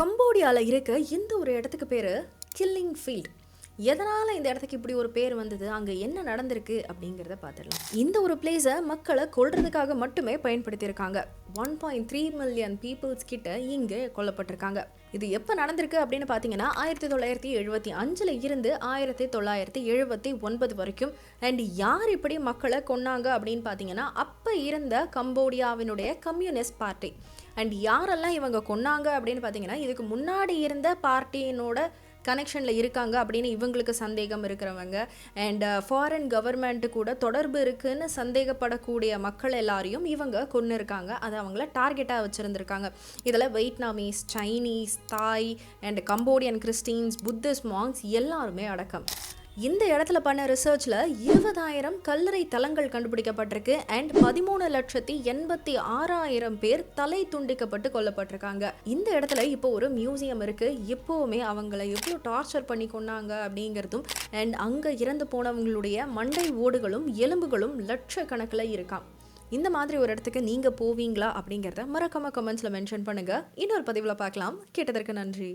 கம்போடியாவில் இருக்க இந்த ஒரு இடத்துக்கு பேர் கில்லிங் ஃபீல்ட். எதனால் இந்த இடத்துக்கு இப்படி ஒரு பேர் வந்தது, அங்கே என்ன நடந்திருக்கு அப்படிங்கிறத பார்த்துடலாம். இந்த ஒரு பிளேஸை மக்களை கொல்றதுக்காக மட்டுமே பயன்படுத்தியிருக்காங்க. 1.3 மில்லியன் பீப்புள்ஸ் கிட்ட இங்கே கொல்லப்பட்டிருக்காங்க. இது எப்போ நடந்திருக்கு அப்படின்னு பார்த்தீங்கன்னா 1975 இருந்து 1979 வரைக்கும். அண்ட் யார் இப்படி மக்களை கொன்னாங்க அப்படின்னு பார்த்தீங்கன்னா அப்போ இருந்த கம்போடியாவினுடைய கம்யூனிஸ்ட் பார்ட்டி. அண்ட் யாரெல்லாம் இவங்க கொன்னாங்க அப்படின்னு பார்த்தீங்கன்னா இதுக்கு முன்னாடி இருந்த பார்ட்டியினோட கனெக்ஷனில் இருக்காங்க அப்படின்னு இவங்களுக்கு சந்தேகம் இருக்கிறவங்க, அண்ட் ஃபாரின் கவர்மெண்ட்டு கூட தொடர்பு இருக்குன்னு சந்தேகப்படக்கூடிய மக்கள் எல்லாரையும் இவங்க கொன்று இருக்காங்க. அதை அவங்கள டார்கெட்டாக வச்சுருந்துருக்காங்க. இதில் வியட்நாமீஸ், சைனீஸ், தாய் and Cambodian Christians, Buddhist monks எல்லாருமே அடக்கம். இந்த இடத்துல பண்ண ரிசர்ச்சில் 20,000 கல்லறை தலங்கள் கண்டுபிடிக்கப்பட்டிருக்கு. அண்ட் 13,86,000 பேர் தலை துண்டிக்கப்பட்டு கொல்லப்பட்டிருக்காங்க. இந்த இடத்துல இப்போ ஒரு மியூசியம் இருக்குது. எப்போவுமே அவங்கள எவ்வளோ டார்ச்சர் பண்ணி கொண்டாங்க அப்படிங்கிறதும், அண்ட் அங்கே இறந்து போனவங்களுடைய மண்டை ஓடுகளும் எலும்புகளும் லட்சக்கணக்கில் இருக்காம். இந்த மாதிரி ஒரு இடத்துக்கு நீங்கள் போவீங்களா அப்படிங்கிறத மறக்காம கமெண்ட்ஸில் மென்ஷன் பண்ணுங்கள். இன்னொரு பதிவில் பார்க்கலாம். கேட்டதற்கு நன்றி.